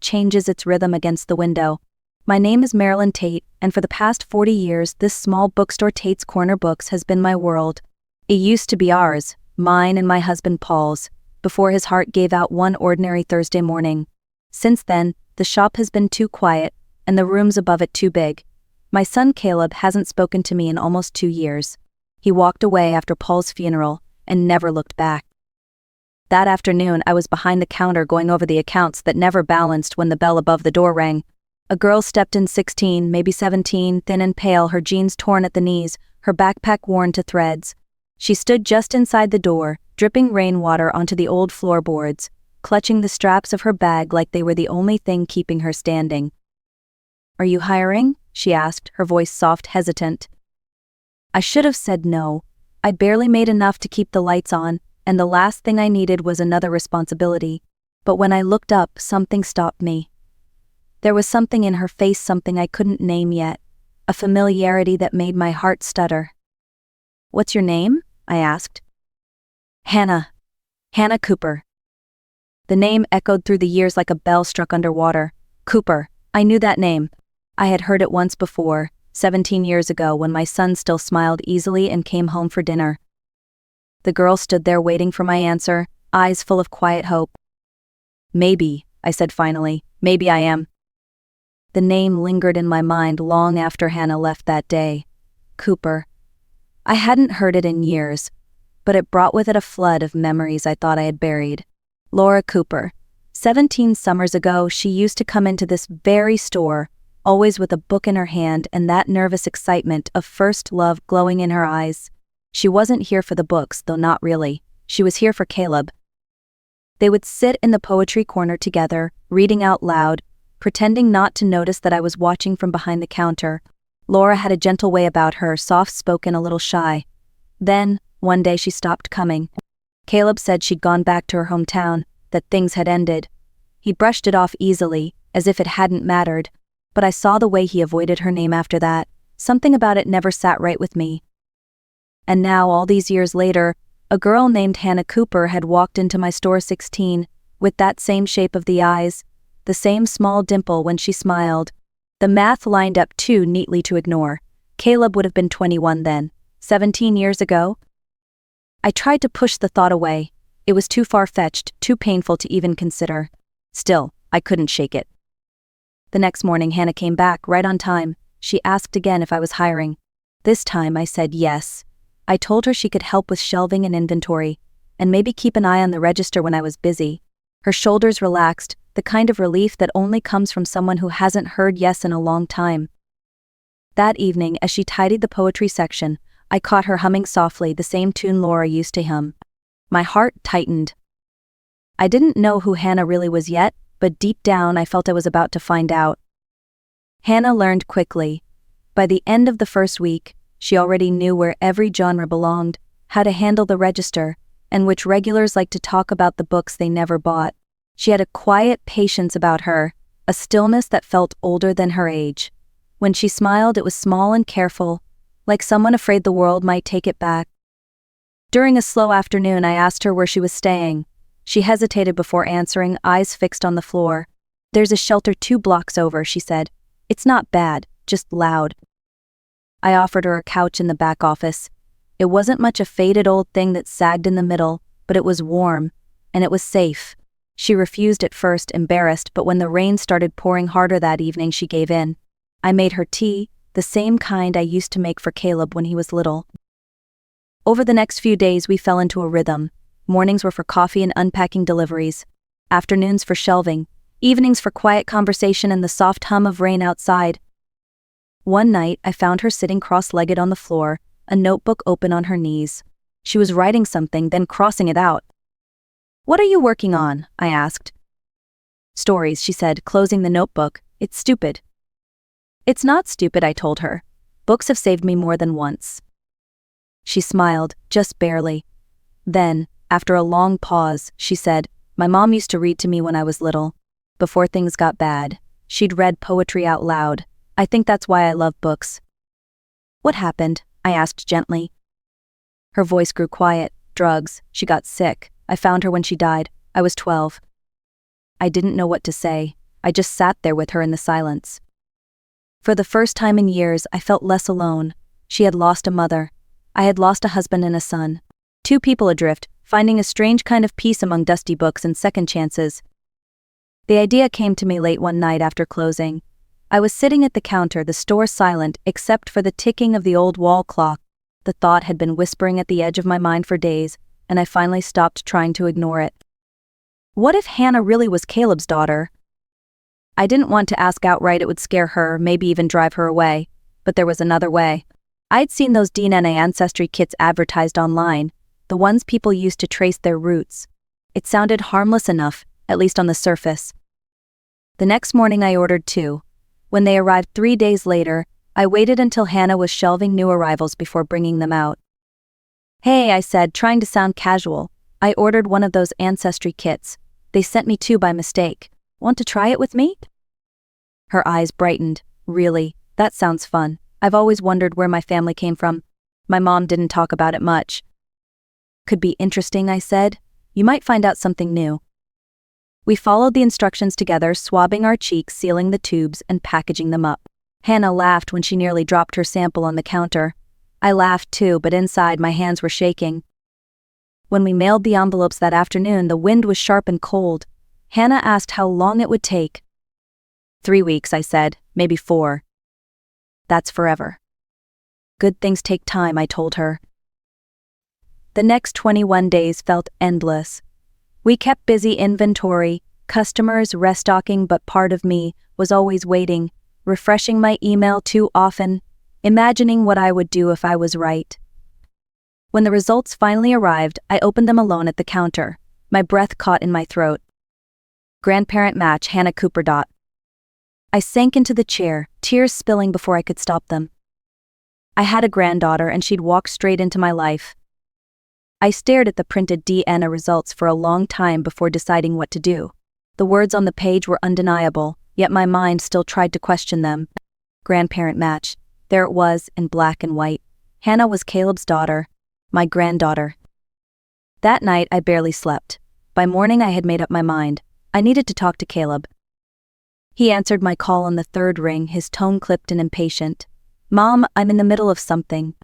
changes its rhythm against the window. My name is Marilyn Tate, and for the past 40 years, this small bookstore Tate's Corner Books has been my world. It used to be ours, mine and my husband Paul's, before his heart gave out one ordinary Thursday morning. Since then, the shop has been too quiet, and the rooms above it too big. My son Caleb hasn't spoken to me in almost 2 years. He walked away after Paul's funeral and never looked back. That afternoon, I was behind the counter going over the accounts that never balanced when the bell above the door rang. A girl stepped in, 16, maybe 17, thin and pale, her jeans torn at the knees, her backpack worn to threads. She stood just inside the door, dripping rainwater onto the old floorboards, clutching the straps of her bag like they were the only thing keeping her standing. "Are you hiring?" she asked, her voice soft, hesitant. I should have said no. I'd barely made enough to keep the lights on, and the last thing I needed was another responsibility. But when I looked up, something stopped me. There was something in her face, something I couldn't name yet, a familiarity that made my heart stutter. "What's your name?" I asked. "Hannah. Hannah Cooper." The name echoed through the years like a bell struck underwater. Cooper. I knew that name. I had heard it once before, 17 years ago, when my son still smiled easily and came home for dinner. The girl stood there waiting for my answer, eyes full of quiet hope. "Maybe," I said finally, "maybe I am." The name lingered in my mind long after Hannah left that day. Cooper. I hadn't heard it in years, but it brought with it a flood of memories I thought I had buried. Laura Cooper. 17 summers ago, she used to come into this very store, always with a book in her hand and that nervous excitement of first love glowing in her eyes. She wasn't here for the books, though not really. She was here for Caleb. They would sit in the poetry corner together, reading out loud, pretending not to notice that I was watching from behind the counter. Laura had a gentle way about her, soft-spoken, a little shy. Then, one day she stopped coming. Caleb said she'd gone back to her hometown, that things had ended. He brushed it off easily, as if it hadn't mattered, but I saw the way he avoided her name after that. Something about it never sat right with me. And now, all these years later, a girl named Hannah Cooper had walked into my store, 16, with that same shape of the eyes, the same small dimple when she smiled. The math lined up too neatly to ignore. Caleb would have been 21 then, 17 years ago. I tried to push the thought away. It was too far-fetched, too painful to even consider. Still, I couldn't shake it. The next morning, Hannah came back right on time. She asked again if I was hiring. This time I said yes. I told her she could help with shelving and inventory, and maybe keep an eye on the register when I was busy. Her shoulders relaxed, the kind of relief that only comes from someone who hasn't heard yes in a long time. That evening, as she tidied the poetry section, I caught her humming softly the same tune Laura used to hum. My heart tightened. I didn't know who Hannah really was yet, but deep down I felt I was about to find out. Hannah learned quickly. By the end of the first week, she already knew where every genre belonged, how to handle the register, and which regulars liked to talk about the books they never bought. She had a quiet patience about her, a stillness that felt older than her age. When she smiled, it was small and careful, like someone afraid the world might take it back. During a slow afternoon, I asked her where she was staying. She hesitated before answering, eyes fixed on the floor. "There's a shelter 2 blocks over," she said. "It's not bad, just loud." I offered her a couch in the back office. It wasn't much, a faded old thing that sagged in the middle, but it was warm, and it was safe. She refused at first, embarrassed, but when the rain started pouring harder that evening, she gave in. I made her tea, the same kind I used to make for Caleb when he was little. Over the next few days, we fell into a rhythm. Mornings were for coffee and unpacking deliveries, afternoons for shelving, evenings for quiet conversation and the soft hum of rain outside. One night, I found her sitting cross-legged on the floor, a notebook open on her knees. She was writing something, then crossing it out. "What are you working on?" I asked. "Stories," she said, closing the notebook. "It's stupid." "It's not stupid," I told her. "Books have saved me more than once." She smiled, just barely. Then, after a long pause, she said, "My mom used to read to me when I was little. Before things got bad, she'd read poetry out loud. I think that's why I love books." "What happened?" I asked gently. Her voice grew quiet. "Drugs. She got sick. I found her when she died. I was 12. I didn't know what to say. I just sat there with her in the silence. For the first time in years, I felt less alone. She had lost a mother. I had lost a husband and a son. Two people adrift, finding a strange kind of peace among dusty books and second chances. The idea came to me late one night after closing. I was sitting at the counter, the store silent except for the ticking of the old wall clock. The thought had been whispering at the edge of my mind for days, and I finally stopped trying to ignore it. What if Hannah really was Caleb's daughter? I didn't want to ask outright. It would scare her, maybe even drive her away. But there was another way. I'd seen those DNA ancestry kits advertised online, the ones people used to trace their roots. It sounded harmless enough, at least on the surface. The next morning I ordered 2. When they arrived 3 days later, I waited until Hannah was shelving new arrivals before bringing them out. "Hey," I said, trying to sound casual. "I ordered one of those ancestry kits. They sent me 2 by mistake. Want to try it with me?" Her eyes brightened. "Really? That sounds fun. I've always wondered where my family came from. My mom didn't talk about it much." "Could be interesting," I said. "You might find out something new." We followed the instructions together, swabbing our cheeks, sealing the tubes, and packaging them up. Hannah laughed when she nearly dropped her sample on the counter. I laughed too, but inside my hands were shaking. When we mailed the envelopes that afternoon, the wind was sharp and cold. Hannah asked how long it would take. 3 weeks, I said, maybe 4. That's forever. Good things take time, I told her. The next 21 days felt endless. We kept busy inventory, customers restocking, but part of me was always waiting, refreshing my email too often, imagining what I would do if I was right. When the results finally arrived, I opened them alone at the counter, my breath caught in my throat. Grandparent match, Hannah Cooper. I sank into the chair, tears spilling before I could stop them. I had a granddaughter and she'd walked straight into my life. I stared at the printed DNA results for a long time before deciding what to do. The words on the page were undeniable, yet my mind still tried to question them. Grandparent match. There it was, in black and white. Hannah was Caleb's daughter, my granddaughter. That night I barely slept. By morning I had made up my mind. I needed to talk to Caleb. He answered my call on the 3rd ring, his tone clipped and impatient. "Mom, I'm in the middle of something."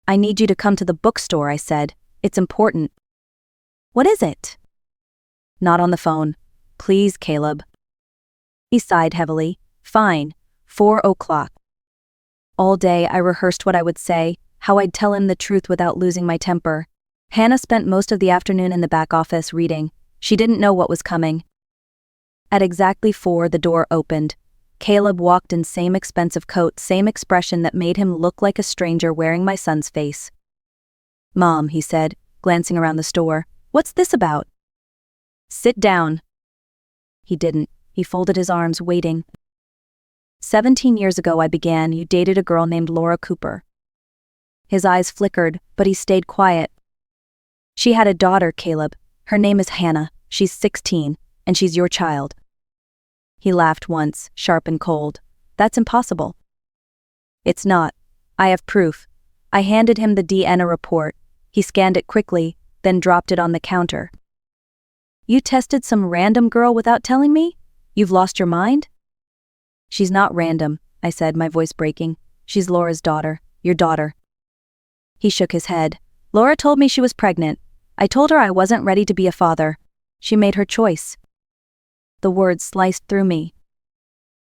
"I need you to come to the bookstore," I said. "It's important." "What is it?" "Not on the phone. Please, Caleb." He sighed heavily. "Fine. 4 o'clock. All day I rehearsed what I would say, how I'd tell him the truth without losing my temper. Hannah spent most of the afternoon in the back office reading. She didn't know what was coming. At exactly 4, the door opened. Caleb walked in same expensive coat, same expression that made him look like a stranger wearing my son's face. "Mom," he said, glancing around the store, "what's this about?" "Sit down." He didn't. He folded his arms, waiting. 17 years ago I began. You dated a girl named Laura Cooper." His eyes flickered, but he stayed quiet. "She had a daughter, Caleb. Her name is Hannah. She's 16, and she's your child." He laughed once, sharp and cold. "That's impossible." "It's not. I have proof." I handed him the DNA report. He scanned it quickly, then dropped it on the counter. "You tested some random girl without telling me? You've lost your mind?" "She's not random," I said, my voice breaking. "She's Laura's daughter, your daughter." He shook his head. "Laura told me she was pregnant. I told her I wasn't ready to be a father. She made her choice." The words sliced through me.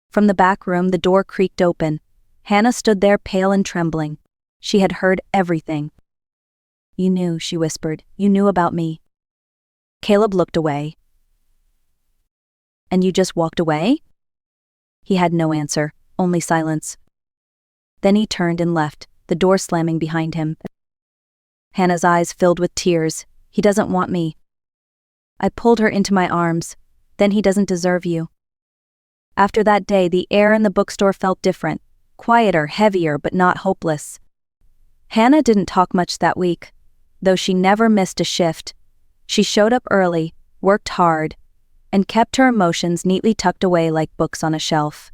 From the back room, the door creaked open. Hannah stood there, pale and trembling. She had heard everything. "You knew," she whispered. "You knew about me." Caleb looked away. "And you just walked away?" He had no answer, only silence. Then he turned and left, the door slamming behind him. Hannah's eyes filled with tears. "He doesn't want me." I pulled her into my arms. "Then he doesn't deserve you." After that day, the air in the bookstore felt different, quieter, heavier, but not hopeless. Hannah didn't talk much that week, though she never missed a shift. She showed up early, worked hard, and kept her emotions neatly tucked away like books on a shelf.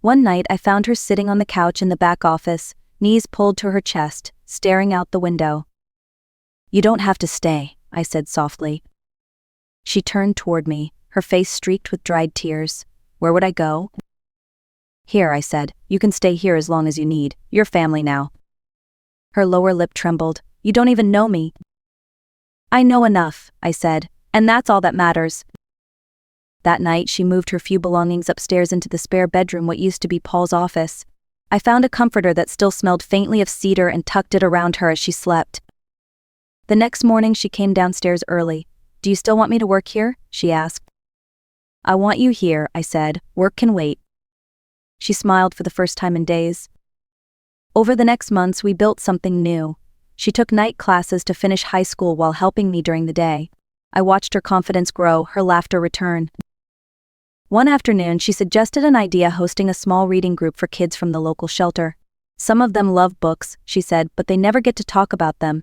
One night I found her sitting on the couch in the back office, knees pulled to her chest, staring out the window. "You don't have to stay," I said softly. She turned toward me, her face streaked with dried tears. Where would I go? Here, I said. You can stay here as long as you need. You're family now. Her lower lip trembled. You don't even know me. I know enough, I said, and that's all that matters. That night, she moved her few belongings upstairs into the spare bedroom, what used to be Paul's office. I found a comforter that still smelled faintly of cedar and tucked it around her as she slept. The next morning, she came downstairs early. Do you still want me to work here? She asked. I want you here, I said. Work can wait. She smiled for the first time in days. Over the next months, we built something new. She took night classes to finish high school while helping me during the day. I watched her confidence grow, her laughter return. One afternoon, she suggested an idea hosting a small reading group for kids from the local shelter. Some of them love books, she said, but they never get to talk about them.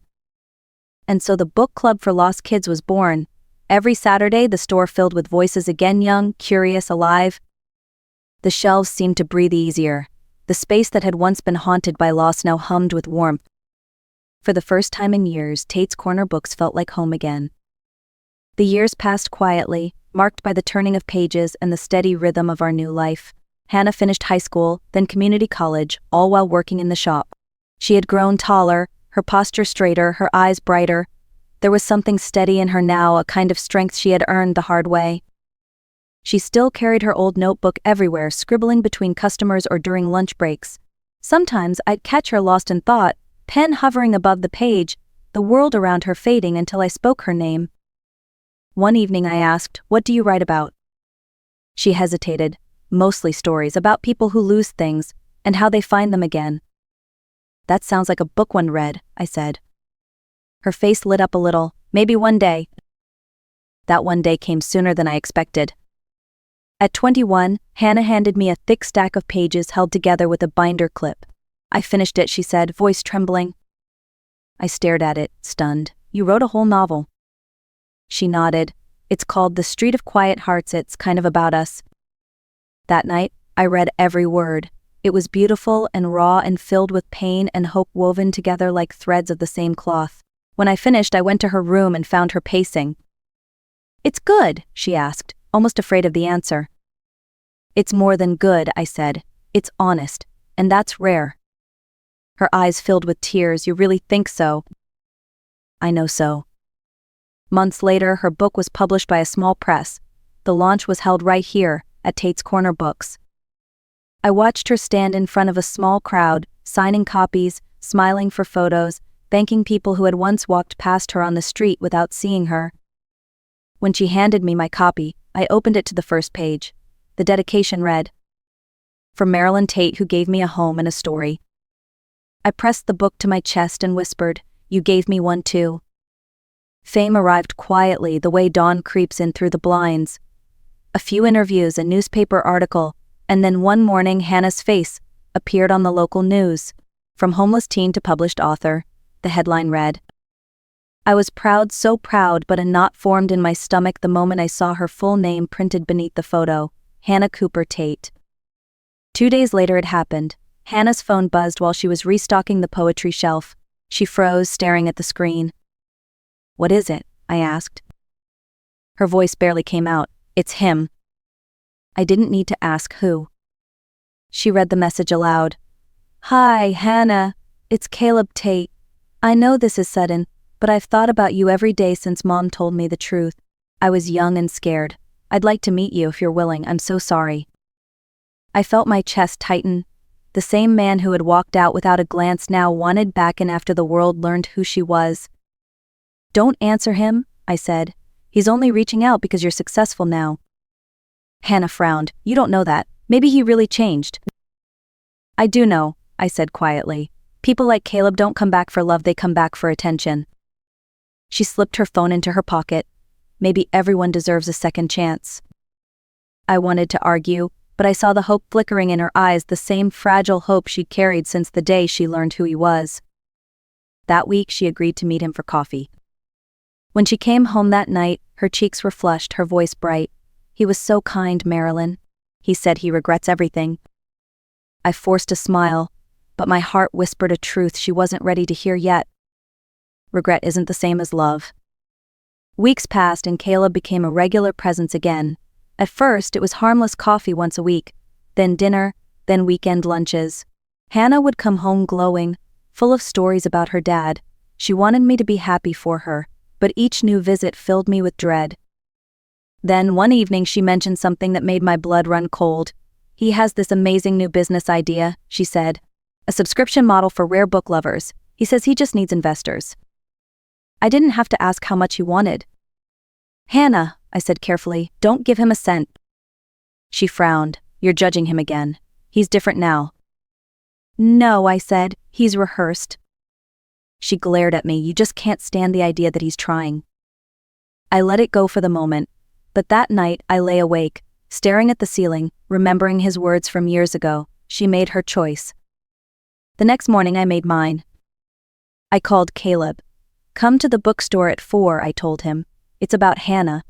And so the book club for lost kids was born. Every Saturday, the store filled with voices again, young, curious, alive. The shelves seemed to breathe easier. The space that had once been haunted by loss now hummed with warmth. For the first time in years, Tate's Corner Books felt like home again. The years passed quietly, marked by the turning of pages and the steady rhythm of our new life. Hannah finished high school, then community college, all while working in the shop. She had grown taller, her posture straighter, her eyes brighter. There was something steady in her now, a kind of strength she had earned the hard way. She still carried her old notebook everywhere, scribbling between customers or during lunch breaks. Sometimes I'd catch her lost in thought, pen hovering above the page, the world around her fading until I spoke her name. One evening I asked, "What do you write about?" She hesitated. Mostly stories about people who lose things, and how they find them again. That sounds like a book one read, I said. Her face lit up a little. Maybe one day. That one day came sooner than I expected. At 21, Hannah handed me a thick stack of pages held together with a binder clip. I finished it, she said, voice trembling. I stared at it, stunned. You wrote a whole novel. She nodded. It's called The Street of Quiet Hearts. It's kind of about us. That night, I read every word. It was beautiful and raw and filled with pain and hope woven together like threads of the same cloth. When I finished, I went to her room and found her pacing. It's good, she asked, almost afraid of the answer. It's more than good, I said. It's honest, and that's rare. Her eyes filled with tears. You really think so? I know so. Months later, her book was published by a small press. The launch was held right here, at Tate's Corner Books. I watched her stand in front of a small crowd, signing copies, smiling for photos, thanking people who had once walked past her on the street without seeing her. When she handed me my copy, I opened it to the first page. The dedication read, "For Marilyn Tate, who gave me a home and a story." I pressed the book to my chest and whispered, "You gave me one too." Fame arrived quietly, the way dawn creeps in through the blinds. A few interviews, a newspaper article, and then one morning Hannah's face appeared on the local news. From homeless teen to published author, the headline read. I was proud, so proud, but a knot formed in my stomach the moment I saw her full name printed beneath the photo, Hannah Cooper Tate. 2 days later it happened. Hannah's phone buzzed while she was restocking the poetry shelf. She froze, staring at the screen. What is it? I asked. Her voice barely came out. It's him. I didn't need to ask who. She read the message aloud. Hi, Hannah. It's Caleb Tate. I know this is sudden, but I've thought about you every day since Mom told me the truth. I was young and scared. I'd like to meet you if you're willing. I'm so sorry. I felt my chest tighten. The same man who had walked out without a glance now wanted back in after the world learned who she was. Don't answer him, I said. He's only reaching out because you're successful now. Hannah frowned. You don't know that. Maybe he really changed. I do know, I said quietly. People like Caleb don't come back for love, they come back for attention. She slipped her phone into her pocket. Maybe everyone deserves a second chance. I wanted to argue, but I saw the hope flickering in her eyes, the same fragile hope she'd carried since the day she learned who he was. That week she agreed to meet him for coffee. When she came home that night, her cheeks were flushed, her voice bright. He was so kind, Marilyn. He said he regrets everything. I forced a smile, but my heart whispered a truth she wasn't ready to hear yet. Regret isn't the same as love. Weeks passed and Caleb became a regular presence again, At first, it was harmless coffee once a week, then dinner, then weekend lunches. Hannah would come home glowing, full of stories about her dad. She wanted me to be happy for her, but each new visit filled me with dread. Then one evening she mentioned something that made my blood run cold. "He has this amazing new business idea," she said. "A subscription model for rare book lovers. He says he just needs investors." I didn't have to ask how much he wanted. "Hannah," I said carefully, "don't give him a cent." She frowned. "You're judging him again. He's different now." "No," I said, "he's rehearsed." She glared at me. "You just can't stand the idea that he's trying." I let it go for the moment, but that night I lay awake, staring at the ceiling, remembering his words from years ago. She made her choice. The next morning I made mine. I called Caleb. "Come to the bookstore at 4, I told him. "It's about Hannah."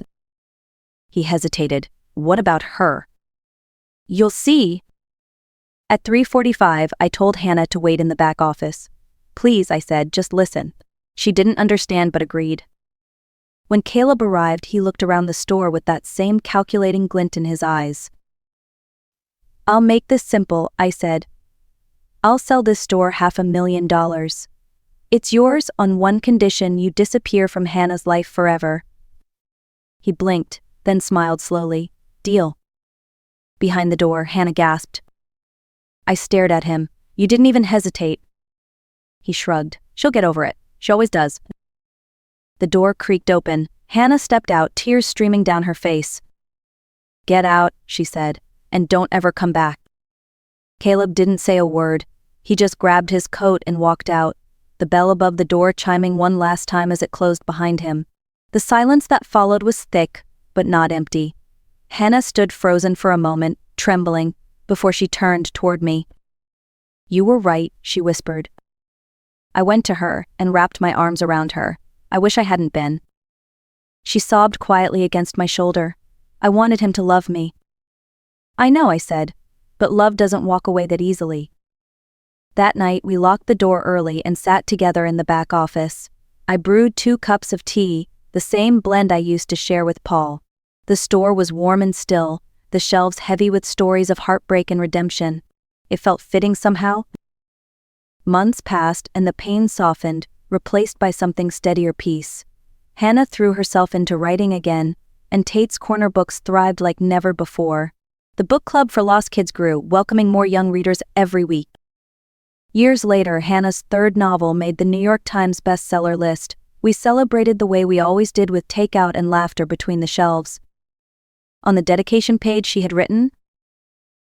He hesitated. "What about her?" "You'll see." At 3:45, I told Hannah to wait in the back office. "Please," I said, "just listen." She didn't understand but agreed. When Caleb arrived, he looked around the store with that same calculating glint in his eyes. "I'll make this simple," I said. "I'll sell this store $500,000. It's yours on one condition: you disappear from Hannah's life forever." He blinked, then smiled slowly. "Deal." Behind the door, Hannah gasped. I stared at him. "You didn't even hesitate." He shrugged. "She'll get over it. She always does." The door creaked open. Hannah stepped out, tears streaming down her face. "Get out," she said, "and don't ever come back." Caleb didn't say a word. He just grabbed his coat and walked out, the bell above the door chiming one last time as it closed behind him. The silence that followed was thick, but not empty. Hannah stood frozen for a moment, trembling, before she turned toward me. "You were right," she whispered. I went to her and wrapped my arms around her. I wish I hadn't been. She sobbed quietly against my shoulder. "I wanted him to love me." "I know," I said, "but love doesn't walk away that easily." That night we locked the door early and sat together in the back office. I brewed 2 cups of tea, the same blend I used to share with Paul. The store was warm and still, the shelves heavy with stories of heartbreak and redemption. It felt fitting somehow. Months passed and the pain softened, replaced by something steadier peace. Hannah threw herself into writing again, and Tate's Corner books thrived like never before. The book club for lost kids grew, welcoming more young readers every week. Years later, Hannah's 3rd novel made the New York Times bestseller list. We celebrated the way we always did, with takeout and laughter between the shelves. On the dedication page she had written,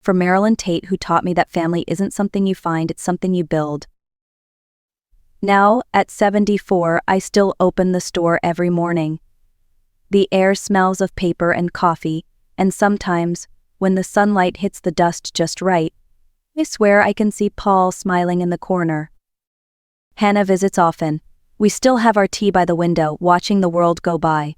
"For Marilyn Tate, who taught me that family isn't something you find, it's something you build." Now, at 74, I still open the store every morning. The air smells of paper and coffee, and sometimes, when the sunlight hits the dust just right, I swear I can see Paul smiling in the corner. Hannah visits often. We still have our tea by the window, watching the world go by.